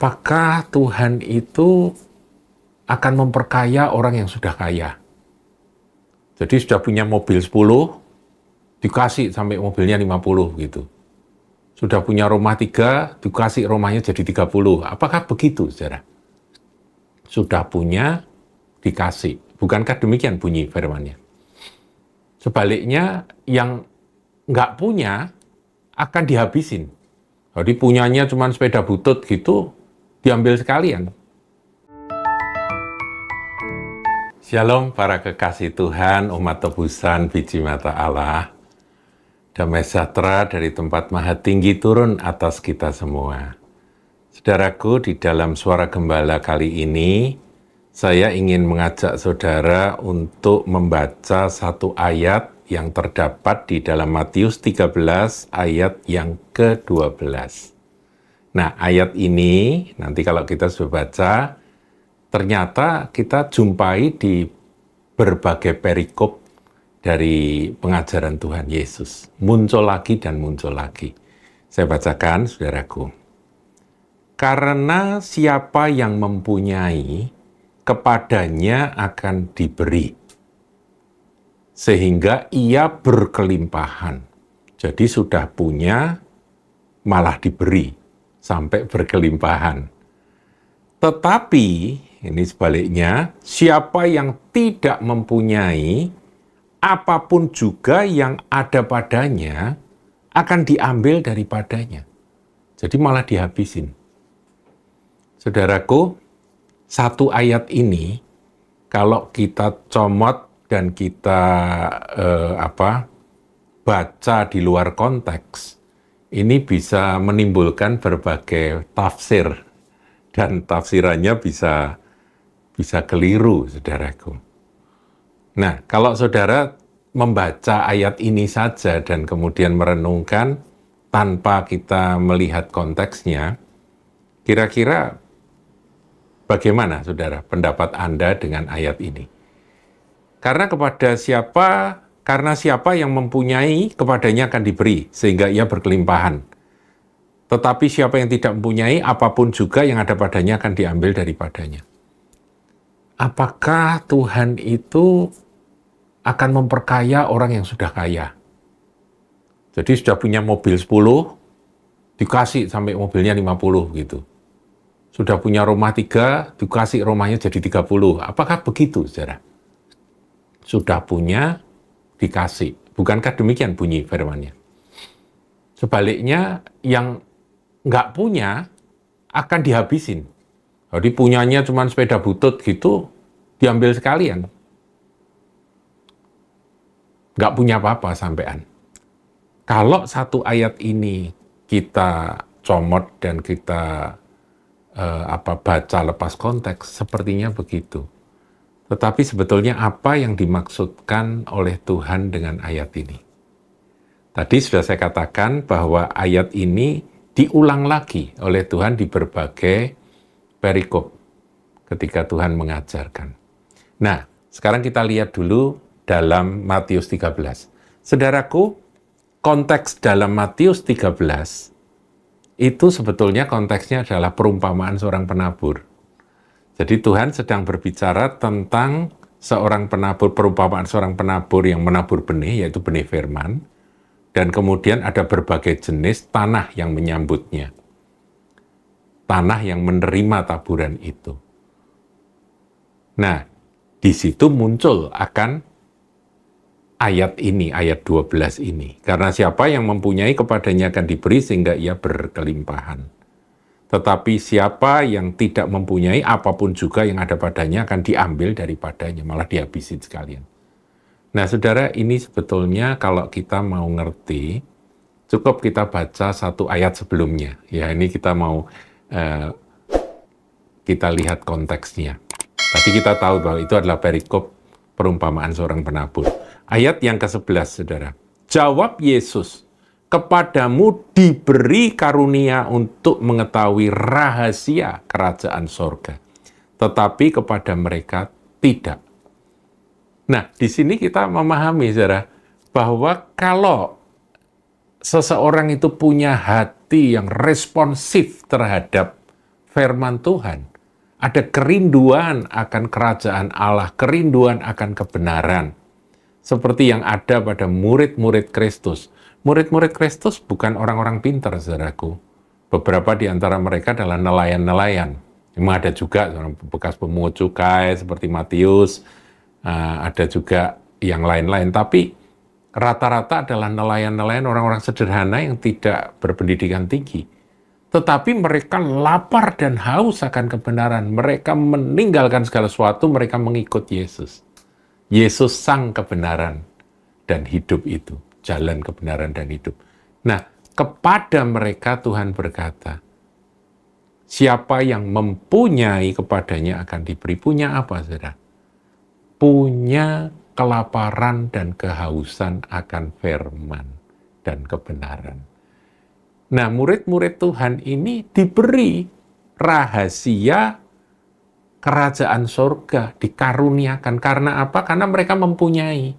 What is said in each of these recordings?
apakah Tuhan itu akan memperkaya orang yang sudah kaya? Jadi sudah punya mobil 10, dikasih sampai mobilnya 50 gitu. Sudah punya rumah 3, dikasih rumahnya jadi 30. Apakah begitu, saudara? Sudah punya, dikasih. Bukankah demikian bunyi firman-Nya? Sebaliknya, yang nggak punya akan dihabisin. Jadi punyanya cuma sepeda butut gitu, diambil sekalian. Shalom para kekasih Tuhan, umat tebusan biji mata Allah. Damai sejahtera dari tempat maha tinggi turun atas kita semua. Saudaraku, di dalam suara gembala kali ini, saya ingin mengajak saudara untuk membaca satu ayat yang terdapat di dalam Matius 13 ayat yang ke-12. Nah, ayat ini nanti kalau kita sudah baca, ternyata kita jumpai di berbagai perikop dari pengajaran Tuhan Yesus. Muncul lagi dan muncul lagi. Saya bacakan, saudaraku. Karena siapa yang mempunyai, kepadanya akan diberi, sehingga ia berkelimpahan. Jadi sudah punya, malah diberi, sampai berkelimpahan. Tetapi, ini sebaliknya, siapa yang tidak mempunyai, apapun juga yang ada padanya, akan diambil daripadanya. Jadi malah dihabisin. Saudaraku, satu ayat ini, kalau kita comot dan kita baca di luar konteks, ini bisa menimbulkan berbagai tafsir, dan tafsirannya bisa keliru, saudaraku. Nah, kalau saudara membaca ayat ini saja dan kemudian merenungkan tanpa kita melihat konteksnya, kira-kira bagaimana, saudara, pendapat Anda dengan ayat ini? Karena siapa yang mempunyai, kepadanya akan diberi, sehingga ia berkelimpahan. Tetapi siapa yang tidak mempunyai, apapun juga yang ada padanya akan diambil daripadanya. Apakah Tuhan itu akan memperkaya orang yang sudah kaya? Jadi sudah punya mobil 10, dikasih sampai mobilnya 50 gitu. Sudah punya rumah 3, dikasih rumahnya jadi 30. Apakah begitu, saudara? Sudah punya, dikasih. Bukankah demikian bunyi firman-Nya? Sebaliknya, yang nggak punya akan dihabisin. Jadi punyanya cuma sepeda butut gitu, diambil sekalian. Nggak punya apa-apa sampean. Kalau satu ayat ini kita comot dan kita baca lepas konteks, sepertinya begitu. Tetapi sebetulnya apa yang dimaksudkan oleh Tuhan dengan ayat ini? Tadi sudah saya katakan bahwa ayat ini diulang lagi oleh Tuhan di berbagai perikop ketika Tuhan mengajarkan. Nah, sekarang kita lihat dulu dalam Matius 13. Saudaraku, konteks dalam Matius 13 itu sebetulnya konteksnya adalah perumpamaan seorang penabur. Jadi Tuhan sedang berbicara tentang seorang penabur, perumpamaan seorang penabur yang menabur benih, yaitu benih firman, dan kemudian ada berbagai jenis tanah yang menyambutnya. Tanah yang menerima taburan itu. Nah, di situ muncul akan ayat ini, ayat 12 ini. Karena siapa yang mempunyai, kepadanya akan diberi sehingga ia berkelimpahan. Tetapi siapa yang tidak mempunyai, apapun juga yang ada padanya akan diambil daripadanya, malah dihabisin sekalian. Nah, saudara, ini sebetulnya kalau kita mau ngerti, cukup kita baca satu ayat sebelumnya. Ya, ini kita mau kita lihat konteksnya. Tadi kita tahu bahwa itu adalah perikop perumpamaan seorang penabur. Ayat yang ke-11, saudara. Jawab Yesus, kepadamu diberi karunia untuk mengetahui rahasia kerajaan sorga, tetapi kepada mereka tidak. Nah, di sini kita memahami, saudara, bahwa kalau seseorang itu punya hati yang responsif terhadap firman Tuhan, ada kerinduan akan kerajaan Allah, kerinduan akan kebenaran. Seperti yang ada pada murid-murid Kristus. Murid-murid Kristus bukan orang-orang pintar, saudaraku. Beberapa di antara mereka adalah nelayan-nelayan. Memang ada juga orang bekas pemungut cukai seperti Matius, ada juga yang lain-lain. Tapi rata-rata adalah nelayan-nelayan, orang-orang sederhana yang tidak berpendidikan tinggi. Tetapi mereka lapar dan haus akan kebenaran. Mereka meninggalkan segala sesuatu, mereka mengikut Yesus. Yesus sang kebenaran dan hidup itu. Jalan kebenaran dan hidup. Nah, kepada mereka Tuhan berkata, siapa yang mempunyai kepadanya akan diberi. Punya apa, saudara? Punya kelaparan dan kehausan akan firman dan kebenaran. Nah, murid-murid Tuhan ini diberi rahasia kerajaan surga, dikaruniakan. Karena apa? Karena mereka mempunyai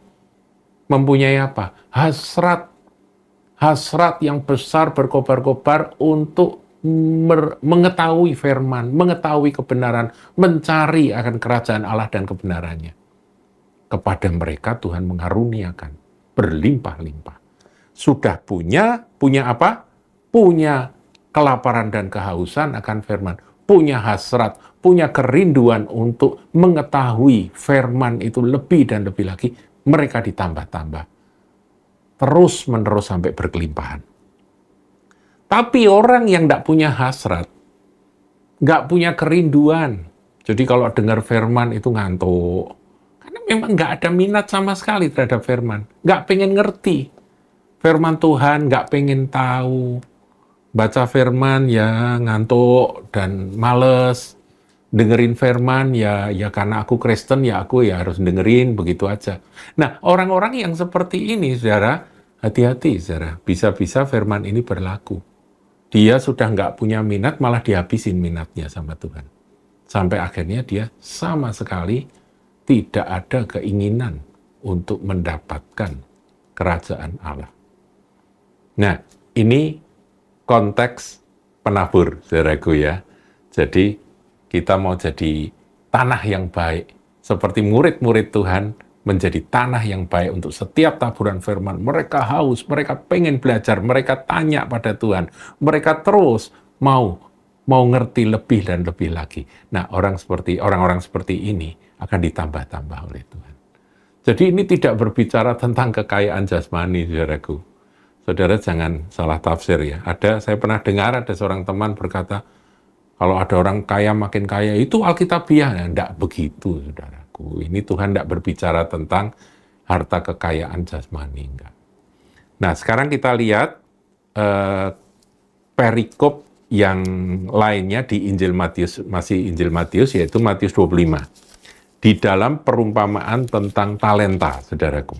apa? Hasrat yang besar berkobar-kobar untuk mengetahui firman, mengetahui kebenaran, mencari akan kerajaan Allah dan kebenarannya. Kepada mereka Tuhan mengaruniakan berlimpah-limpah. Sudah punya apa? Punya kelaparan dan kehausan akan firman, punya hasrat, punya kerinduan untuk mengetahui firman itu lebih dan lebih lagi, mereka ditambah-tambah. Terus-menerus sampai berkelimpahan. Tapi orang yang tidak punya hasrat, nggak punya kerinduan, jadi kalau dengar firman itu ngantuk. Karena memang nggak ada minat sama sekali terhadap firman. Nggak pengen ngerti. Firman Tuhan nggak pengen tahu. Baca firman ya ngantuk dan males, dengerin firman ya karena aku Kristen ya aku ya harus dengerin begitu aja. Nah, orang-orang yang seperti ini, saudara, hati-hati, saudara. Bisa-bisa firman ini berlaku. Dia sudah nggak punya minat, malah dihabisin minatnya sama Tuhan. Sampai akhirnya dia sama sekali tidak ada keinginan untuk mendapatkan kerajaan Allah. Nah, ini konteks penabur, saudaraku ya. Jadi kita mau jadi tanah yang baik, seperti murid-murid Tuhan menjadi tanah yang baik untuk setiap taburan firman. Mereka haus, mereka pengen belajar, mereka tanya pada Tuhan, mereka terus mau ngerti lebih dan lebih lagi. Nah, orang-orang seperti ini akan ditambah-tambah oleh Tuhan. Jadi ini tidak berbicara tentang kekayaan jasmani, saudaraku. Saudara jangan salah tafsir ya. Saya pernah dengar ada seorang teman berkata, kalau ada orang kaya makin kaya, itu alkitabiah. Nah, tidak begitu, saudaraku. Ini Tuhan tidak berbicara tentang harta kekayaan jasmani. Enggak. Nah, sekarang kita lihat perikop yang lainnya di Injil Matius, masih Injil Matius, yaitu Matius 25. Di dalam perumpamaan tentang talenta, saudaraku.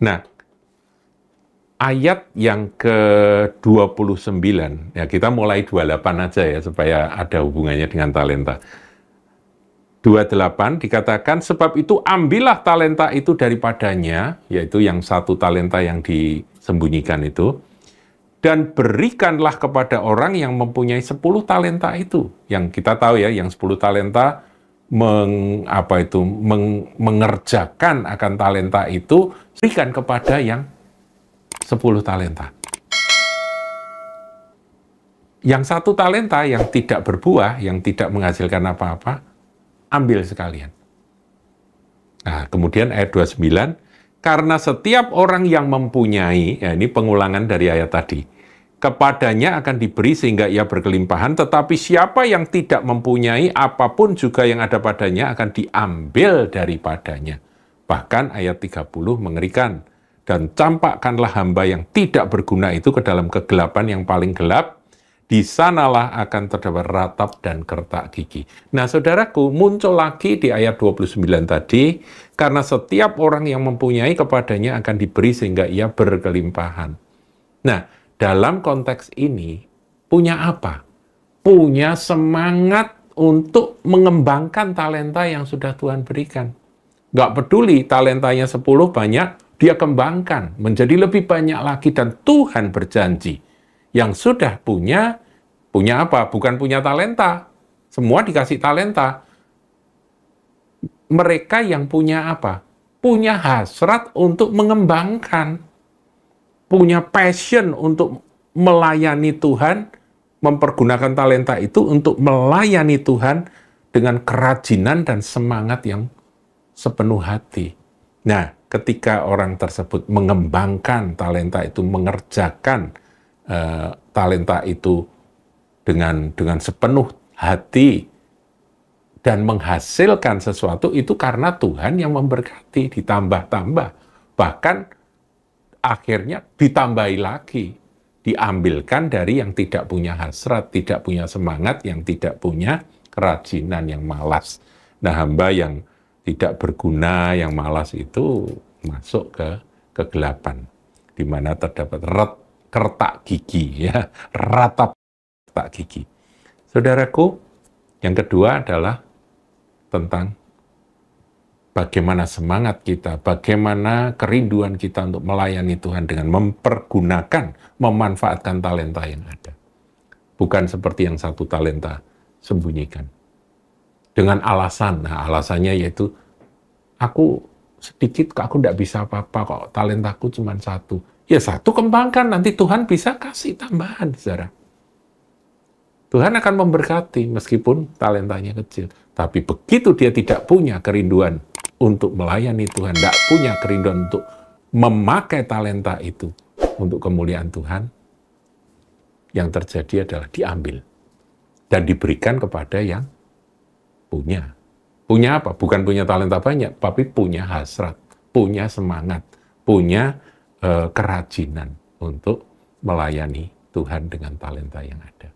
Nah, ayat yang ke-29, ya kita mulai 28 aja ya, supaya ada hubungannya dengan talenta. 28 dikatakan, sebab itu ambillah talenta itu daripadanya, yaitu yang 1 talenta yang disembunyikan itu, dan berikanlah kepada orang yang mempunyai 10 talenta itu. Yang kita tahu ya, yang 10 talenta mengerjakan akan talenta itu, berikan kepada yang 10 talenta. Yang 1 talenta yang tidak berbuah, yang tidak menghasilkan apa-apa, ambil sekalian. Nah, kemudian ayat 29, karena setiap orang yang mempunyai, ya ini pengulangan dari ayat tadi, kepadanya akan diberi sehingga ia berkelimpahan, tetapi siapa yang tidak mempunyai, apapun juga yang ada padanya akan diambil daripadanya. Bahkan ayat 30 mengerikan, dan campakkanlah hamba yang tidak berguna itu ke dalam kegelapan yang paling gelap, di sanalah akan terdapat ratap dan kertak gigi. Nah, saudaraku, muncul lagi di ayat 29 tadi, karena setiap orang yang mempunyai kepadanya akan diberi sehingga ia berkelimpahan. Nah, dalam konteks ini, punya apa? Punya semangat untuk mengembangkan talenta yang sudah Tuhan berikan. Nggak peduli talentanya 10 banyak, dia kembangkan menjadi lebih banyak lagi, dan Tuhan berjanji yang sudah punya Punya apa? Bukan punya talenta. Semua dikasih talenta. Mereka yang punya apa? Punya hasrat untuk mengembangkan. Punya passion untuk melayani Tuhan, mempergunakan talenta itu untuk melayani Tuhan dengan kerajinan dan semangat yang sepenuh hati. Nah, ketika orang tersebut mengembangkan talenta itu, mengerjakan talenta itu dengan sepenuh hati dan menghasilkan sesuatu, itu karena Tuhan yang memberkati, ditambah-tambah. Bahkan akhirnya ditambahi lagi, diambilkan dari yang tidak punya hasrat, tidak punya semangat, yang tidak punya kerajinan, yang malas. Nah, hamba yang tidak berguna, yang malas itu masuk ke kegelapan, di mana terdapat retak gigi, ya, ratap retak gigi. Saudaraku, yang kedua adalah tentang bagaimana semangat kita, bagaimana kerinduan kita untuk melayani Tuhan dengan mempergunakan, memanfaatkan talenta yang ada. Bukan seperti yang satu talenta sembunyikan. Dengan alasan, nah alasannya yaitu, aku sedikit, aku tidak bisa apa-apa kok, talentaku cuma satu. Ya satu kembangkan, nanti Tuhan bisa kasih tambahan, saudara. Tuhan akan memberkati meskipun talentanya kecil. Tapi begitu dia tidak punya kerinduan untuk melayani Tuhan, tidak punya kerinduan untuk memakai talenta itu untuk kemuliaan Tuhan, yang terjadi adalah diambil dan diberikan kepada yang punya. Punya apa? Bukan punya talenta banyak, tapi punya hasrat, punya semangat, punya kerajinan untuk melayani Tuhan dengan talenta yang ada.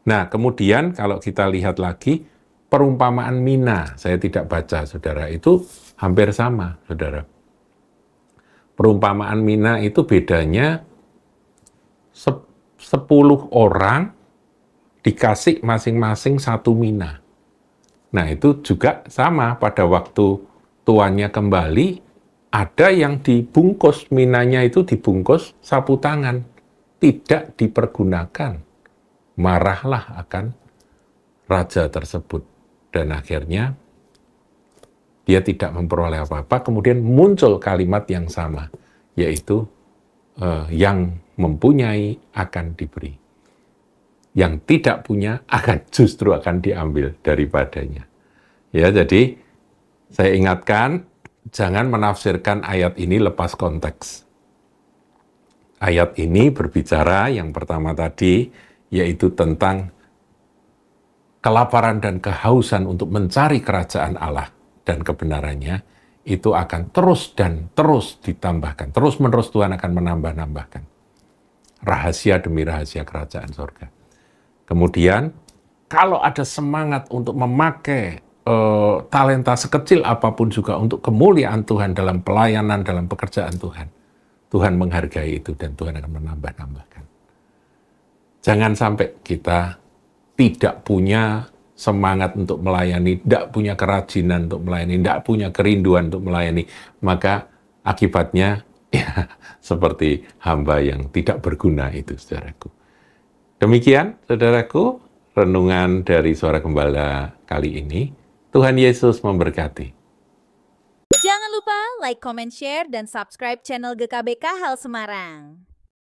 Nah, kemudian kalau kita lihat lagi, perumpamaan mina, saya tidak baca, saudara, itu hampir sama, saudara. Perumpamaan mina itu bedanya 10 orang dikasih masing-masing 1 mina. Nah, itu juga sama, pada waktu tuannya kembali, ada yang dibungkus, minanya itu dibungkus sapu tangan, tidak dipergunakan. Marahlah akan raja tersebut, dan akhirnya dia tidak memperoleh apa-apa. Kemudian muncul kalimat yang sama, yaitu yang mempunyai akan diberi, yang tidak punya justru akan diambil daripadanya. Ya, jadi saya ingatkan, jangan menafsirkan ayat ini lepas konteks. Ayat ini berbicara yang pertama tadi, yaitu tentang kelaparan dan kehausan untuk mencari kerajaan Allah dan kebenarannya, itu akan terus dan terus ditambahkan. Terus-menerus Tuhan akan menambah-nambahkan. Rahasia demi rahasia kerajaan surga. Kemudian, kalau ada semangat untuk memakai talenta sekecil apapun juga untuk kemuliaan Tuhan dalam pelayanan, dalam pekerjaan Tuhan, Tuhan menghargai itu dan Tuhan akan menambah-nambahkan. Jangan sampai kita tidak punya semangat untuk melayani, tidak punya kerajinan untuk melayani, tidak punya kerinduan untuk melayani, maka akibatnya ya seperti hamba yang tidak berguna itu, saudaraku. Demikian, saudaraku, renungan dari Suara Gembala kali ini. Tuhan Yesus memberkati. Jangan lupa like, comment, share, dan subscribe channel GKBK Hal Semarang.